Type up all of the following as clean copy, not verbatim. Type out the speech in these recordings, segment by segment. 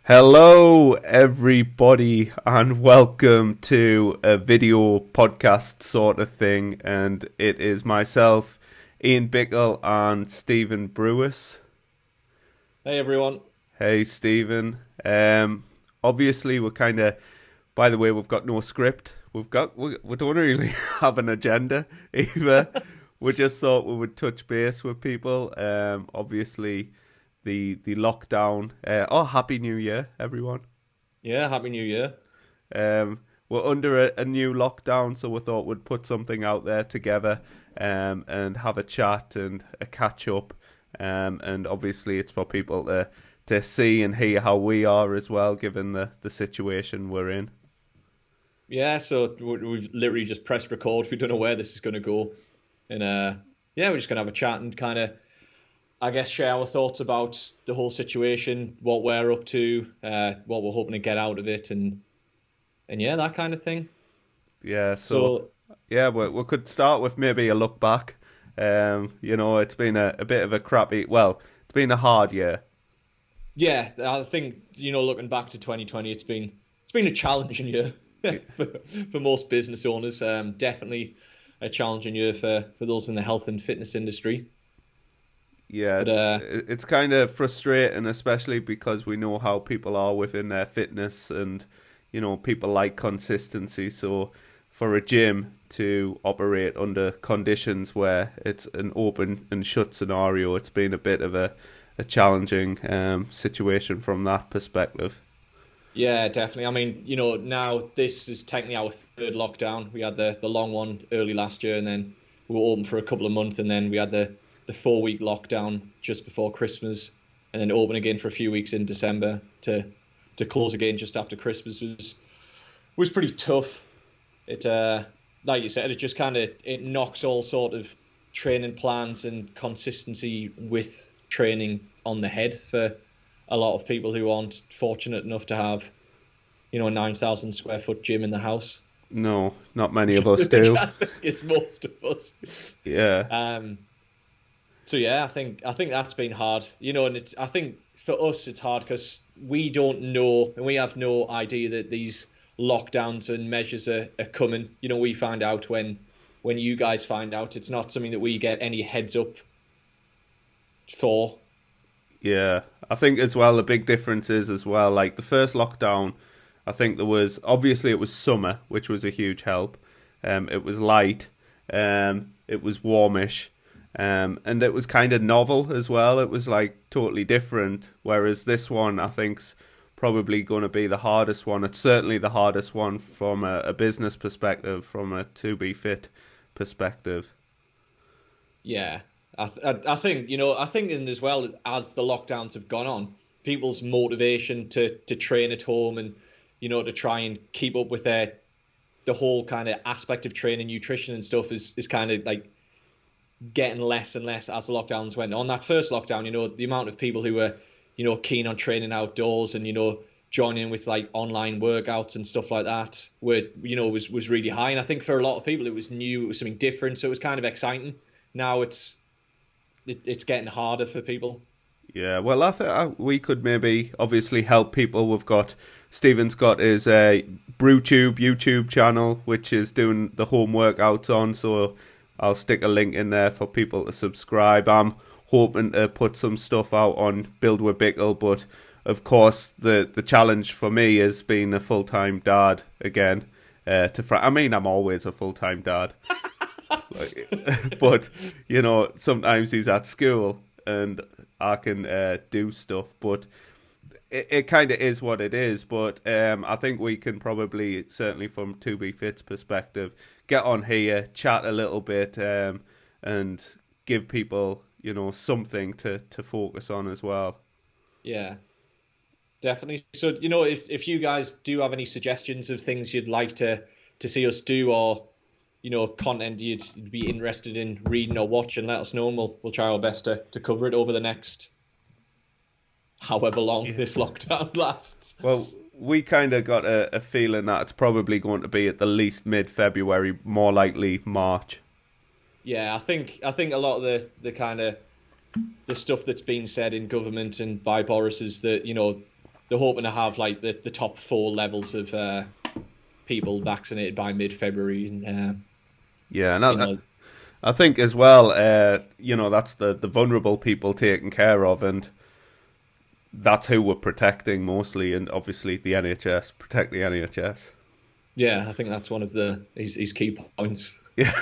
Hello, everybody, and welcome to a video podcast sort of thing. And it is myself, Ian Bickle, and Stephen Brewis. Hey everyone. Hey, Stephen. Obviously, we're kind of. By the way, we've got no script. We don't really have an agenda either. We just thought we would touch base with people. Obviously, the lockdown. Happy New Year, everyone. Yeah, Happy New Year. We're under a new lockdown, so we thought we'd put something out there together, and have a chat and a catch up. And obviously, it's for people to see and hear how we are as well, given the situation we're in. Yeah, so we've literally just pressed record. We don't know where this is going to go. And yeah, we're just going to have a chat and kind of, I guess, share our thoughts about the whole situation, what we're up to, what we're hoping to get out of it, and yeah, that kind of thing. Yeah, So yeah, we could start with maybe a look back. It's been a bit of a crappy. Well, it's been a hard year. yeah, I think looking back to 2020, it's been a challenging year for most business owners. Definitely a challenging year for those in the health and fitness industry. Yeah, But it's kind of frustrating, especially because we know how people are within their fitness, and people like consistency. So for a gym to operate under conditions where it's an open and shut scenario, it's been a bit of a challenging situation from that perspective. Yeah, definitely. I mean, now this is technically our third lockdown. We had the long one early last year, and then we were open for a couple of months, and then we had the 4 week lockdown just before Christmas, and then open again for a few weeks in December to close again just after Christmas was pretty tough. It like you said, it just kind of it knocks all sort of training plans and consistency with training on the head for a lot of people who aren't fortunate enough to have a 9,000 square foot gym in the house. No, not many of us do. It's most of us. Yeah. So yeah, I think that's been hard, and I think for us it's hard because we don't know and we have no idea that these lockdowns and measures are coming. We find out when you guys find out. It's not something that we get any heads up for. Yeah, I think as well the big difference is as well, like the first lockdown, I think it was summer, which was a huge help. It was light, it was warmish, and it was kind of novel as well. It was like totally different. Whereas this one, I think's probably going to be the hardest one. It's certainly the hardest one from a business perspective, from a to be fit perspective. Yeah, I think I think and as well as the lockdowns have gone on, people's motivation to train at home and to try and keep up with the whole kind of aspect of training, nutrition and stuff is kind of like getting less and less as the lockdowns went on. That first lockdown, the amount of people who were keen on training outdoors and joining with like online workouts and stuff like that was really high. And I think for a lot of people it was new, it was something different, so it was kind of exciting. Now it's getting harder for people. Yeah, well, I think we could maybe obviously help people. Stephen's got his BrewTube YouTube channel, which is doing the home workouts on, so I'll stick a link in there for people to subscribe. I'm hoping to put some stuff out on Build with Bickle, but of course the challenge for me has been a full-time dad again. I mean, I'm always a full-time dad. But sometimes he's at school and I can do stuff, but it kind of is what it is. But I think we can probably, certainly from 2B Fit's perspective, get on here, chat a little bit, and give people something to focus on as well. Yeah, definitely. So if you guys do have any suggestions of things you'd like to see us do, or content you'd be interested in reading or watching, let us know, and we'll try our best to cover it over the next however long this lockdown lasts. Well, we kind of got a feeling that it's probably going to be at the least mid-February, more likely March. Yeah, I think a lot of the kind of the stuff that's been said in government and by Boris is that they're hoping to have like the top 4 levels of people vaccinated by mid-February, and Yeah, and you know, I think as well, that's the vulnerable people taken care of, and that's who we're protecting mostly, and obviously the NHS, protect the NHS. yeah, I think that's one of his key points. Yeah.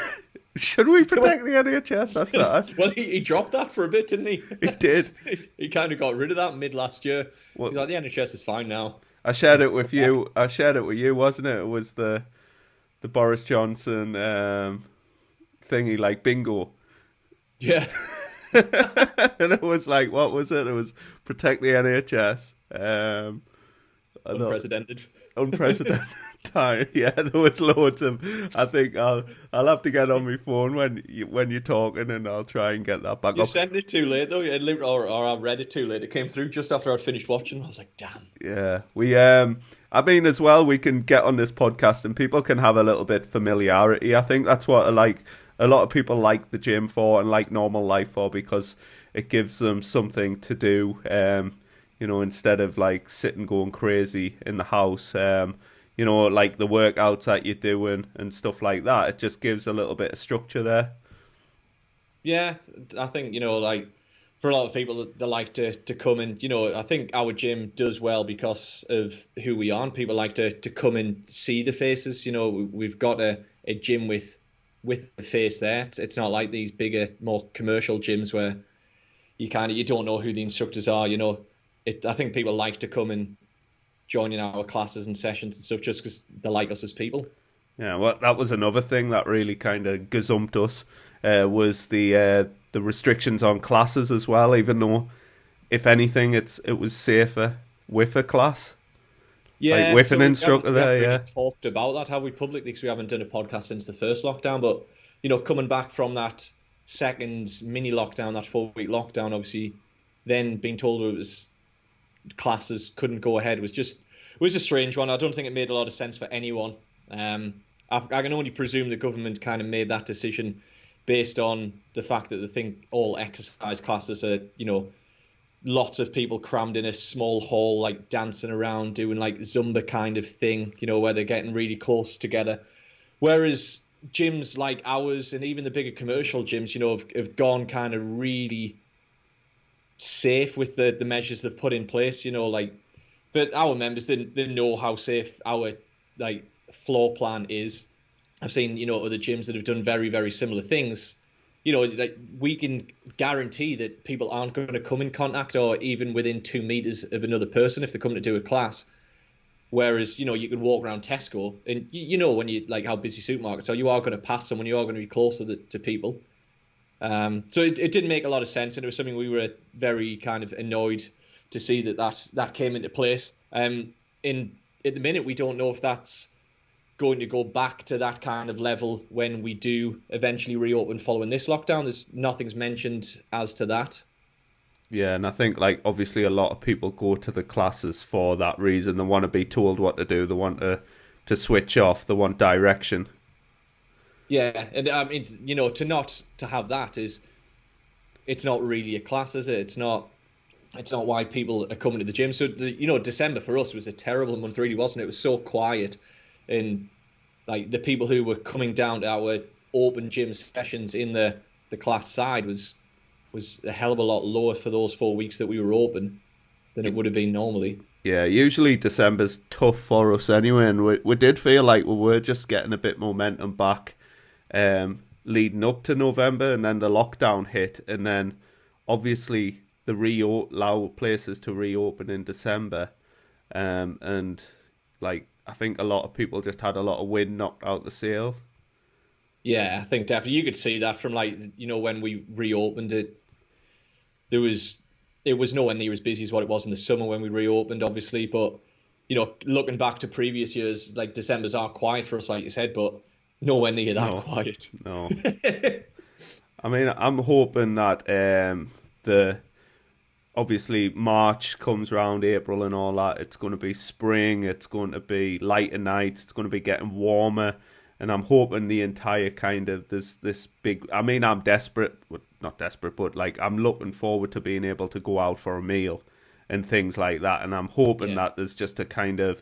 Should we protect the NHS? That's it. Well, he dropped that for a bit, didn't he? He did. He kind of got rid of that mid last year. Well, He's like, the NHS is fine now. I shared it with you. Wasn't it? It was the Boris Johnson thingy, like bingo. Yeah. And it was like, what was it? It was protect the NHS. Unprecedented. Unprecedented time. Yeah, there was loads of. I think I'll have to get on my phone when you're talking, and I'll try and get that back You up. sent it too late though, or I read it too late. It came through just after I'd finished watching. I was like, damn. Yeah, we. I mean, as well, we can get on this podcast, and people can have a little bit familiarity. I think that's what a lot of people like the gym for, and like normal life for, because it gives them something to do. Instead of like sitting going crazy in the house, like the workouts that you're doing and stuff like that. It just gives a little bit of structure there. Yeah, I think, like for a lot of people, they like to come in. I think our gym does well because of who we are, and people like to come and see the faces. We've got a gym with the face there. It's not like these bigger, more commercial gyms where you don't know who the instructors are. I think people like to come and join in our classes and sessions and stuff just because they like us as people. Yeah, well, that was another thing that really kind of gazumped us, was the restrictions on classes as well, even though, if anything, it was safer with a class. Yeah, like with an instructor there, really yeah. Talked about that, have we, publicly? Because we haven't done a podcast since the first lockdown. But, coming back from that second mini lockdown, that 4-week lockdown, obviously, then being told it was classes couldn't go ahead was a strange one. I don't think it made a lot of sense for anyone. I can only presume the government kind of made that decision based on the fact that they think all exercise classes are, lots of people crammed in a small hall, like dancing around, doing like Zumba kind of thing, where they're getting really close together. Whereas gyms like ours and even the bigger commercial gyms, have gone kind of really safe with the measures they've put in place, but our members, they know how safe our like floor plan is. I've seen, other gyms that have done very, very similar things. Like we can guarantee that people aren't going to come in contact or even within 2 meters of another person if they're coming to do a class. Whereas, you can walk around Tesco and when you like how busy supermarkets are, you are going to pass someone, you are going to be closer to people. So it didn't make a lot of sense, and it was something we were very kind of annoyed to see that came into place. At the minute, we don't know if that's going to go back to that kind of level when we do eventually reopen following this lockdown. Nothing's mentioned as to that. Yeah, and I think like obviously a lot of people go to the classes for that reason. They want to be told what to do. They want to switch off. They want direction. Yeah, and I mean, to have that it's not really a class, is it? It's not why people are coming to the gym. So, December for us was a terrible month, really, wasn't it? It was so quiet, and like the people who were coming down to our open gym sessions in the class side was a hell of a lot lower for those 4 weeks that we were open than it would have been normally. Yeah, usually December's tough for us anyway, and we did feel like we were just getting a bit momentum back. Leading up to November, and then the lockdown hit, and then obviously the allow places to reopen in December, and like I think a lot of people just had a lot of wind knocked out the sail. Yeah, I think definitely you could see that from when we reopened it. It was nowhere near as busy as what it was in the summer when we reopened, obviously, but looking back to previous years, like December's are quiet for us, like you said, but nowhere near that quiet. No. I mean, I'm hoping that obviously March comes around, April and all that. It's going to be spring. It's going to be lighter nights. It's going to be getting warmer. And I'm hoping the entire kind of this big... I mean, I'm desperate. Not desperate, but like I'm looking forward to being able to go out for a meal and things like that. And I'm hoping Yeah. that there's just a kind of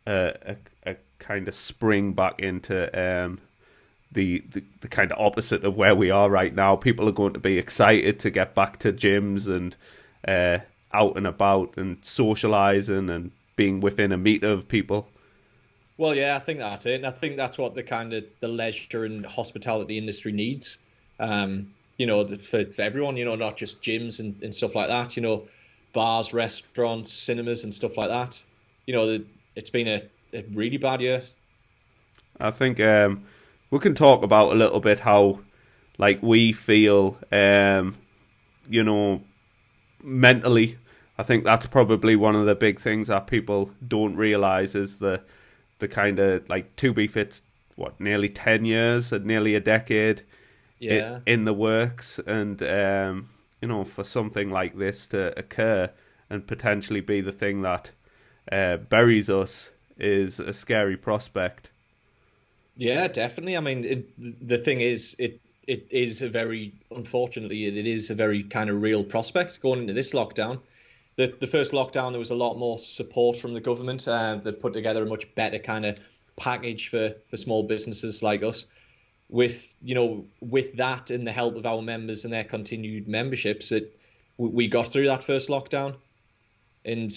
a kind of spring back into the kind of opposite of where we are right now. People are going to be excited to get back to gyms and out and about and socializing and being within a meter of people. Well, yeah, I think that's it. And I think that's what the leisure and hospitality industry needs. For everyone, not just gyms and stuff like that, bars, restaurants, cinemas and stuff like that. It's been a really bad year. I think we can talk about a little bit how like we feel, mentally. I think that's probably one of the big things that people don't realize is the kind of like To Be Fit's nearly 10 years and nearly a decade Yeah. in the works, and for something like this to occur and potentially be the thing that buries us is a scary prospect. Yeah, definitely. I mean, the thing is, it is a very, unfortunately, it is a very kind of real prospect going into this lockdown. The first lockdown, there was a lot more support from the government. They put together a much better kind of package for small businesses like us. With that and the help of our members and their continued memberships, we got through that first lockdown. And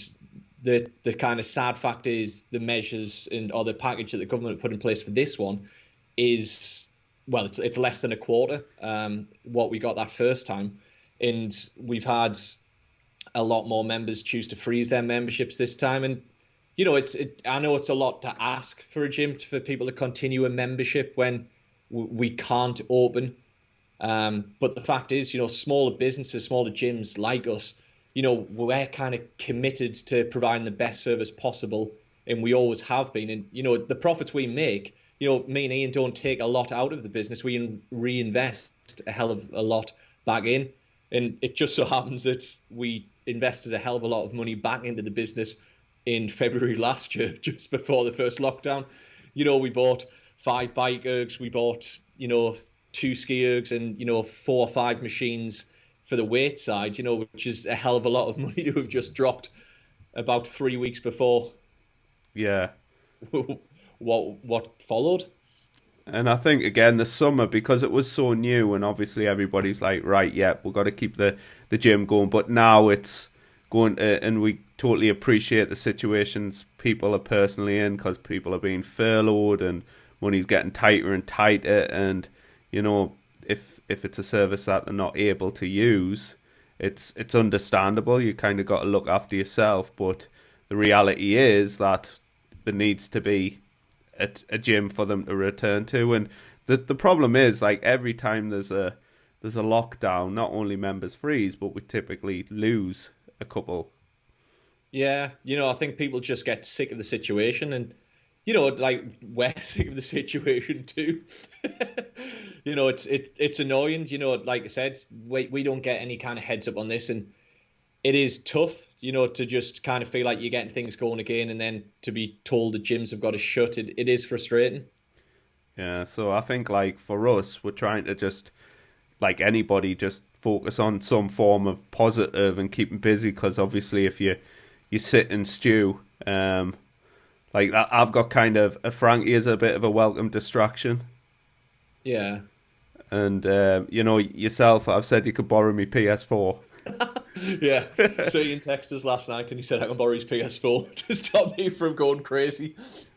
the kind of sad fact is the measures or the package that the government put in place for this one is, well, it's less than a quarter what we got that first time. And we've had a lot more members choose to freeze their memberships this time. And I know it's a lot to ask for a gym for people to continue a membership when we can't open. But the fact is, smaller businesses, smaller gyms like us, we're kind of committed to providing the best service possible, and we always have been. And the profits we make, me and Ian don't take a lot out of the business. We reinvest a hell of a lot back in, and it just so happens that we invested a hell of a lot of money back into the business in February last year, just before the first lockdown. We bought 5 bike ergs, we bought 2 ski ergs, and 4 or 5 machines for the weight side, which is a hell of a lot of money to have just dropped about 3 weeks before. Yeah. what followed. And I think again the summer, because it was so new, and obviously everybody's like, right, yeah, we've got to keep the gym going. But now it's going to, and we totally appreciate the situations people are personally in, because people are being furloughed and money's getting tighter and tighter, and if it's a service that they're not able to use, it's understandable. You kind of got to look after yourself, but the reality is that there needs to be a gym for them to return to. And the problem is, like, every time there's a lockdown, not only members freeze, but we typically lose a couple. Yeah, I think people just get sick of the situation, and like, we're sick of the situation too. It's annoying. Like I said, we don't get any kind of heads up on this, and it is tough, to just kind of feel like you're getting things going again, and then to be told the gyms have got to shut. It is frustrating. Yeah, so I think, like, for us, we're trying to just, like anybody, just focus on some form of positive and keep them busy, because obviously if you sit and stew, like that, I've got kind of a Frankie as a bit of a welcome distraction. Yeah. And yourself, I've said you could borrow me PS4. Yeah. So Ian texted us last night and he said I can borrow his PS4 to stop me from going crazy.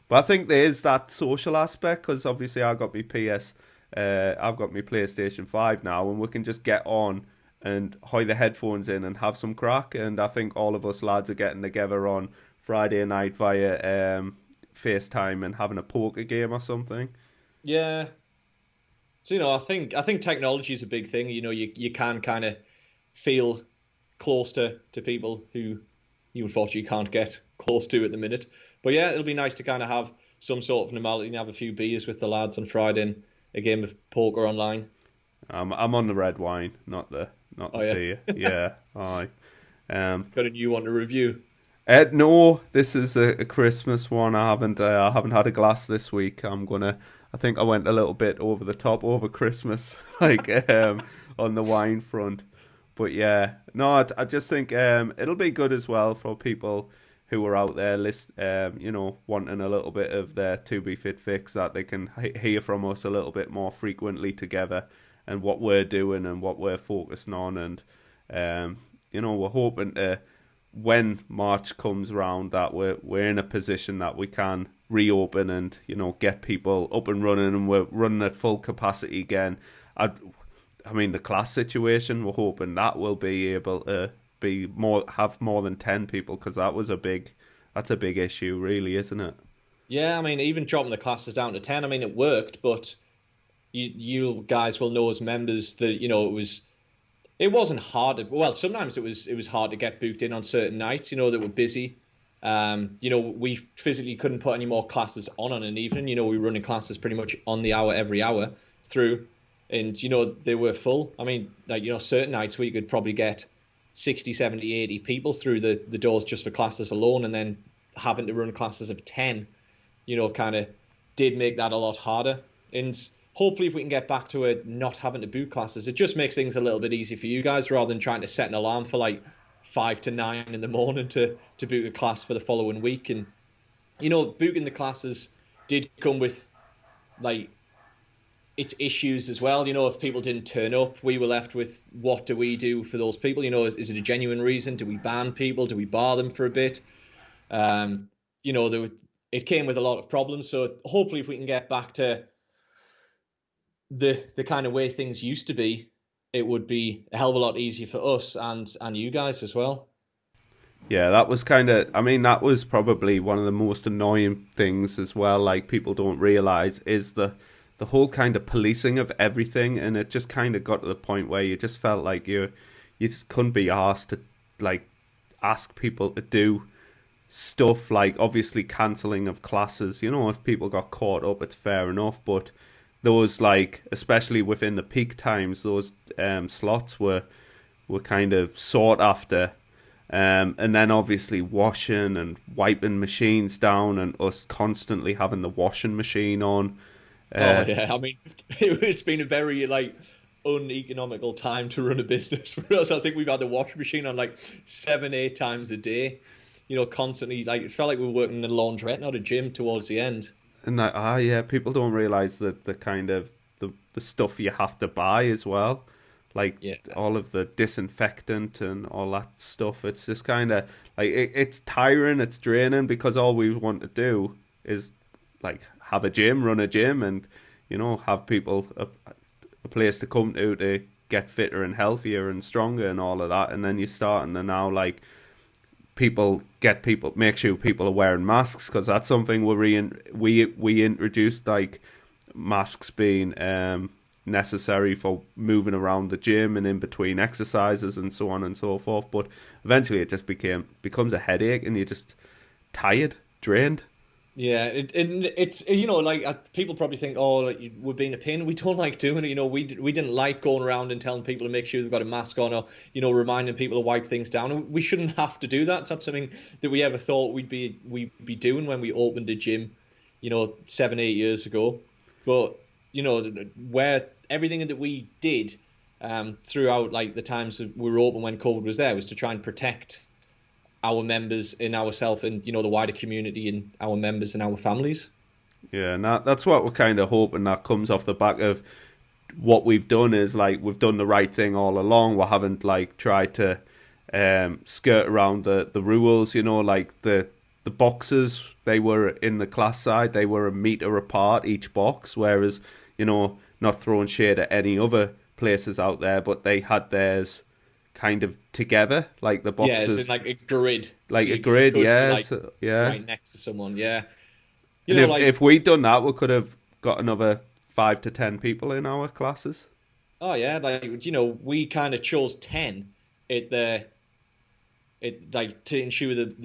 But I think there is that social aspect, because obviously I've got my PlayStation 5 now, and we can just get on and hoy the headphones in and have some crack. And I think all of us lads are getting together on Friday night via FaceTime and having a poker game or something. Yeah. So I think technology is a big thing. You can kind of feel close to people who you unfortunately can't get close to at the minute. But yeah, it'll be nice to kind of have some sort of normality and have a few beers with the lads on Friday and a game of poker online. I'm on the red wine, not the beer. Yeah, aye. Got a new one to review. No, this is a Christmas one. I haven't had a glass this week. I think I went a little bit over the top over Christmas, like on the wine front. But yeah, no, I just think it'll be good as well for people who are out there, wanting a little bit of their to be fit fix, that they can hear from us a little bit more frequently together, and what we're doing and what we're focusing on, and we're hoping to, when March comes round, that we're in a position that we can reopen and get people up and running, and we're running at full capacity again. I mean, the class situation, we're hoping that will be able to have more than 10 people, because that's a big issue, really, isn't it? Yeah, I mean, even dropping the classes down to 10, I mean, it worked, but you guys will know as members that, it wasn't hard. Well, sometimes it was hard to get booked in on certain nights, that were busy. We physically couldn't put any more classes on an evening. We were running classes pretty much on the hour, every hour through. And, they were full. I mean, certain nights we could probably get 60, 70, 80 people through the doors just for classes alone, and then having to run classes of 10, kind of did make that a lot harder. And hopefully if we can get back to it, not having to book classes, it just makes things a little bit easier for you guys, rather than trying to set an alarm for like 5 to 9 in the morning to book a class for the following week. And, booking the classes did come with, like, its issues as well. If people didn't turn up, we were left with, what do we do for those people? Is it a genuine reason? Do we ban people? Do we bar them for a bit? It came with a lot of problems. So hopefully if we can get back to the kind of way things used to be, it would be a hell of a lot easier for us and you guys as well. Yeah, that was that was probably one of the most annoying things as well, like people don't realise, is the whole kind of policing of everything. And it just kind of got to the point where you just felt like you just couldn't be asked to, like, ask people to do stuff, like obviously cancelling of classes. If people got caught up, it's fair enough, but those, like, especially within the peak times, those slots were kind of sought after. And then obviously washing and wiping machines down, and us constantly having the washing machine on. Oh yeah, I mean, it's been a very, like, uneconomical time to run a business for us. I think we've had the washing machine on like 7, 8 times a day. Constantly, like, it felt like we were working in a laundrette, not a gym, towards the end. And people don't realise that the kind of the stuff you have to buy as well, like, yeah, all of the disinfectant and all that stuff. It's just kind of like it's tiring, it's draining, because all we want to do is, like, have a gym, run a gym, and have people a place to come to get fitter and healthier and stronger and all of that. And then you start, and then now, like, make sure people are wearing masks, because that's something we introduced, like, masks being necessary for moving around the gym and in between exercises and so on and so forth. But eventually it just becomes a headache, and you're just tired, drained. Yeah, it's like, people probably think, oh, like, we're being a pain. We don't like doing it. We didn't like going around and telling people to make sure they've got a mask on, or reminding people to wipe things down. We shouldn't have to do that. It's not something that we ever thought we'd be doing when we opened a gym, 7, 8 years ago. But where everything that we did throughout, like, the times that we were open when COVID was there, was to try and protect our members and ourselves, and the wider community, and our members and our families. Yeah, and that's what we're kind of hoping that comes off the back of what we've done, is, like, we've done the right thing all along. We haven't, like, tried to skirt around the rules. Like the boxes, they were in the class side, they were a metre apart each box, whereas not throwing shade at any other places out there, but they had theirs kind of together, like the boxes. Yeah, it's in like a grid. Like so a grid, yeah. Like, yeah. Right next to someone, yeah. If we'd done that, we could have got another 5 to 10 people in our classes. Oh yeah, like, we kind of chose 10 to ensure the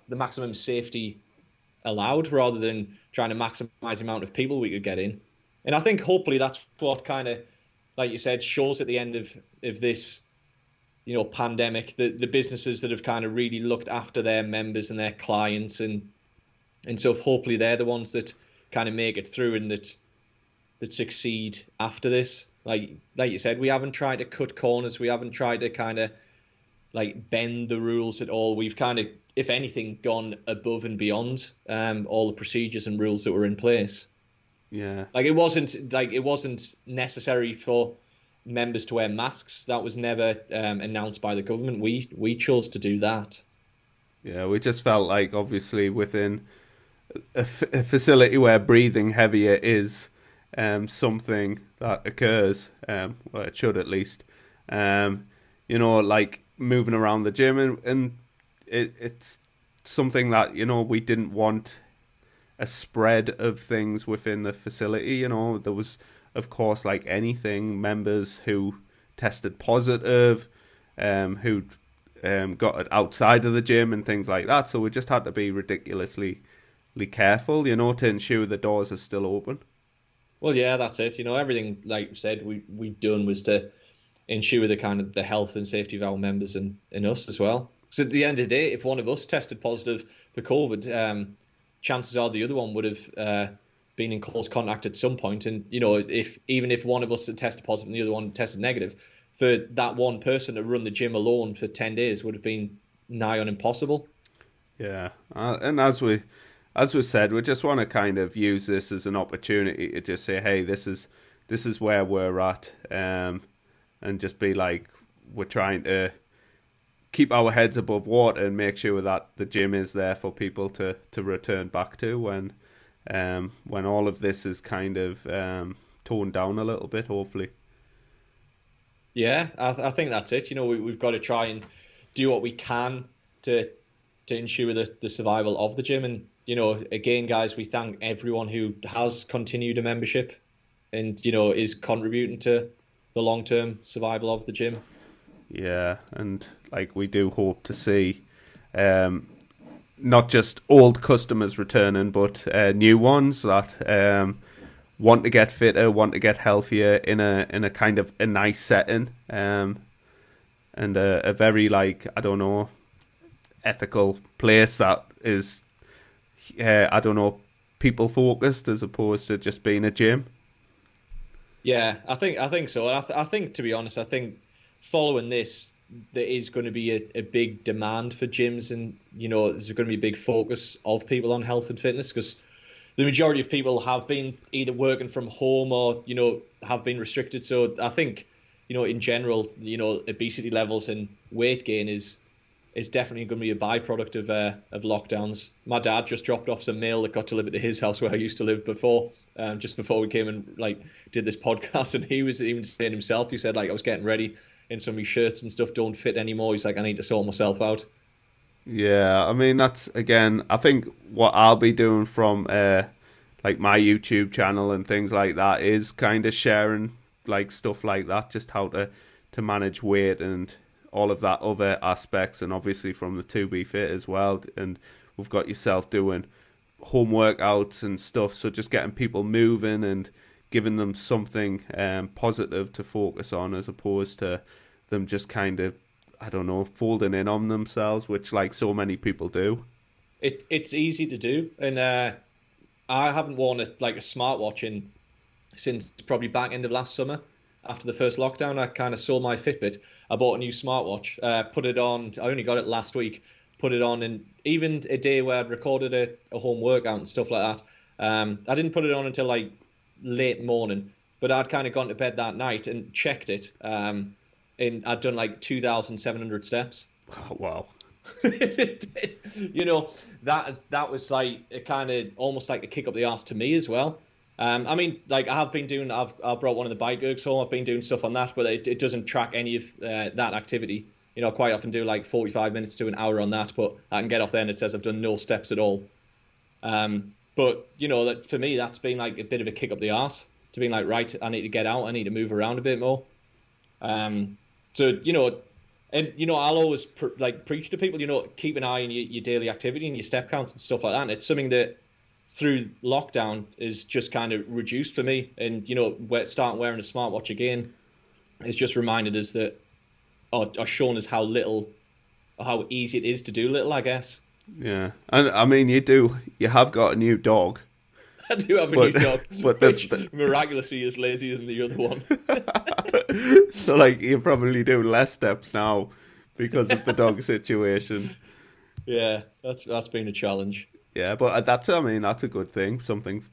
maximum safety allowed, rather than trying to maximize the amount of people we could get in. And I think hopefully that's what kind of, like you said, shows at the end of this, pandemic, the businesses that have kind of really looked after their members and their clients, and so hopefully they're the ones that kind of make it through, and that succeed after this. like you said, we haven't tried to cut corners. We haven't tried to kind of like bend the rules at all. We've kind of, if anything, gone above and beyond all the procedures and rules that were in place. Yeah. Like it wasn't necessary for members to wear masks. That was never announced by the government. We chose to do that. Yeah, we just felt like obviously within a facility where breathing heavier is something that occurs, well, it should at least. Like moving around the gym, and it's something that we didn't want a spread of things within the facility. There was, of course, like anything, members who tested positive, who got it outside of the gym and things like that. So we just had to be ridiculously careful, to ensure the doors are still open. Well, yeah, that's it. Everything, like you said, we done was to ensure the kind of the health and safety of our members and us as well. Because at the end of the day, if one of us tested positive for COVID, chances are the other one would have been in close contact at some point. And, if one of us had tested positive and the other one tested negative, for that one person to run the gym alone for 10 days would have been nigh on impossible. Yeah. And as we said, we just want to kind of use this as an opportunity to just say, hey, this is where we're at, and just be like, we're trying to keep our heads above water and make sure that the gym is there for people to return back to when all of this is kind of toned down a little bit, hopefully. Yeah, I think that's it. We've got to try and do what we can to ensure the survival of the gym. And, again, guys, we thank everyone who has continued a membership and, is contributing to the long-term survival of the gym. Yeah, and like we do hope to see not just old customers returning, but new ones that want to get fitter, want to get healthier in a kind of a nice setting, and a very, like, I don't know, ethical place that is, people focused as opposed to just being a gym. Yeah, I think so. And I think, to be honest, I think following this, there is going to be a big demand for gyms, and there's going to be a big focus of people on health and fitness, because the majority of people have been either working from home or have been restricted. So I think in general, obesity levels and weight gain is definitely going to be a byproduct of lockdowns. My dad just dropped off some mail that got delivered to his house where I used to live before. Just before we came and did this podcast, and he was even saying himself, he said, I was getting ready and some of my shirts and stuff don't fit anymore. He's like, I need to sort myself out. Yeah, I mean, that's, again, I think what I'll be doing from my YouTube channel and things like that is kind of sharing stuff like that, just how to manage weight and all of that other aspects, and obviously from the 2B Fit as well. And we've got yourself doing home workouts and stuff, so just getting people moving and giving them something positive to focus on, as opposed to them just kind of, I don't know, folding in on themselves, which so many people do. It's easy to do, and I haven't worn a smartwatch since probably back end of last summer. After the first lockdown, I kind of sold my Fitbit. I bought a new smartwatch, put it on. I only got it last week. Put it on, and even a day where I'd recorded a home workout and stuff like that, I didn't put it on until late morning, but I'd kind of gone to bed that night and checked it, and I'd done 2,700 steps. Oh, wow. That was a kind of almost like a kick up the arse to me as well. I mean, I've brought one of the bike ergs home. I've been doing stuff on that, but it doesn't track any of that activity. I quite often do 45 minutes to an hour on that, but I can get off there and it says I've done no steps at all. But that for me, that's been a bit of a kick up the arse to being right, I need to get out, I need to move around a bit more. So I'll always preach to people, keep an eye on your daily activity and your step counts and stuff like that. And it's something that through lockdown is just kind of reduced for me. And starting wearing a smartwatch again has just reminded us that, or shown us how easy it is to do little, I guess. Yeah, and I mean, you have got a new dog. I do have a new dog, but which miraculously is lazier than the other one. So like you're probably doing less steps now because of the dog situation. Yeah, that's been a challenge. Yeah, but I mean that's a good thing. Something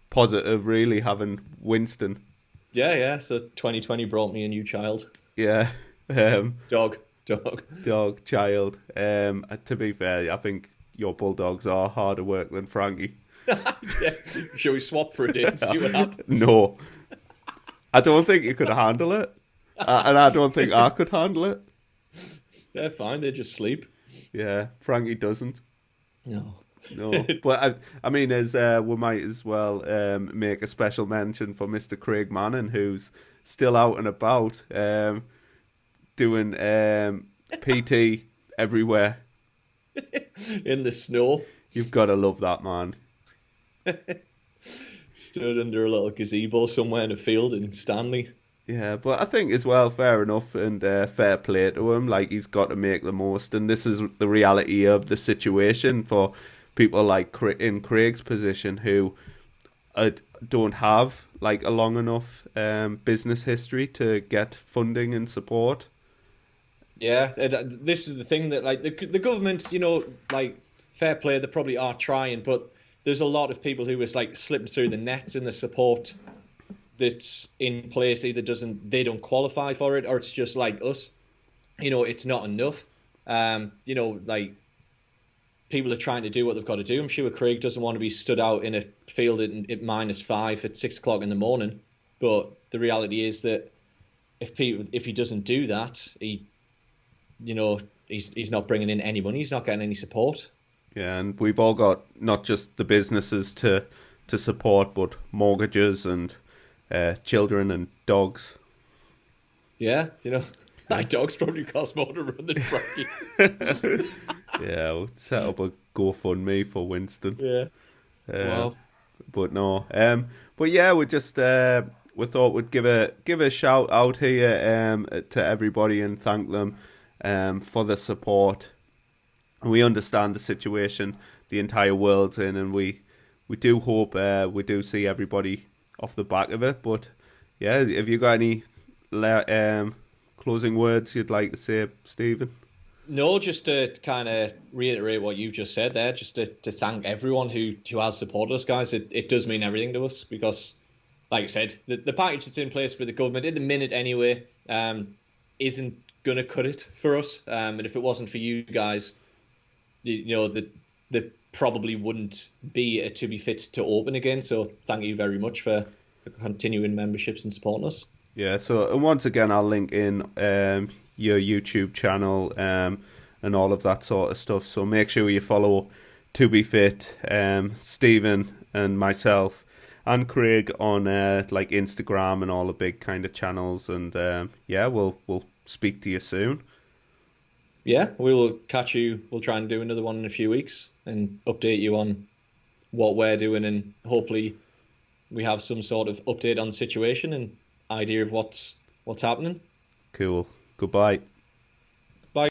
positive, really, having Winston. Yeah. So 2020 brought me a new child. Yeah, Dog. dog, child. To be fair, I think your bulldogs are harder work than Frankie. Yeah. Shall we swap for a day and see what happens? No, I don't think you could handle it, and I don't think I could handle it. They're fine. They just sleep. Yeah, Frankie doesn't. No. But I mean, we might as well make a special mention for Mr. Craig Manning, who's still out and about, doing PT everywhere. In the snow. You've got to love that man. Stood under a little gazebo somewhere in a field in Stanley. Yeah, but I think as well, fair enough and fair play to him. Like, he's got to make the most, and this is the reality of the situation for people like in Craig's position who don't have like a long enough business history to get funding and support. Yeah, this is the thing that like the government, like fair play, they probably are trying, but there's a lot of people who was like slipping through the nets in the support that's in place. Either they don't qualify for it, or it's just like us, it's not enough. Like people are trying to do what they've got to do. I'm sure Craig doesn't want to be stood out in a field at -5 at 6 o'clock in the morning, but the reality is that if he doesn't do that, he's not bringing in any money. He's not getting any support. Yeah, and we've all got not just the businesses to support, but mortgages and children and dogs. Yeah, my dogs probably cost more to run than Frankie. Yeah, we'll set up a GoFundMe for Winston. Yeah. Wow. But no. But yeah, we just we thought we'd give a shout out here to everybody and thank them for the support. We understand the situation the entire world's in, and we do hope we do see everybody off the back of it. But yeah, have you got any closing words you'd like to say, Stephen? No, just to kind of reiterate what you've just said there, just to thank everyone who has supported us, guys. It does mean everything to us because, like I said, the package that's in place with the government at the minute anyway isn't going to cut it for us. And if it wasn't for you guys, there probably wouldn't be a To Be Fit to open again. So thank you very much for continuing memberships and supporting us. Yeah, so once again, I'll link in your YouTube channel and all of that sort of stuff. So make sure you follow To Be Fit, Stephen and myself and Craig on like Instagram and all the big kind of channels. And yeah, we'll speak to you soon. Yeah, we will catch you. We'll try and do another one in a few weeks and update you on what we're doing, and hopefully we have some sort of update on the situation and idea of what's happening. Cool. Goodbye.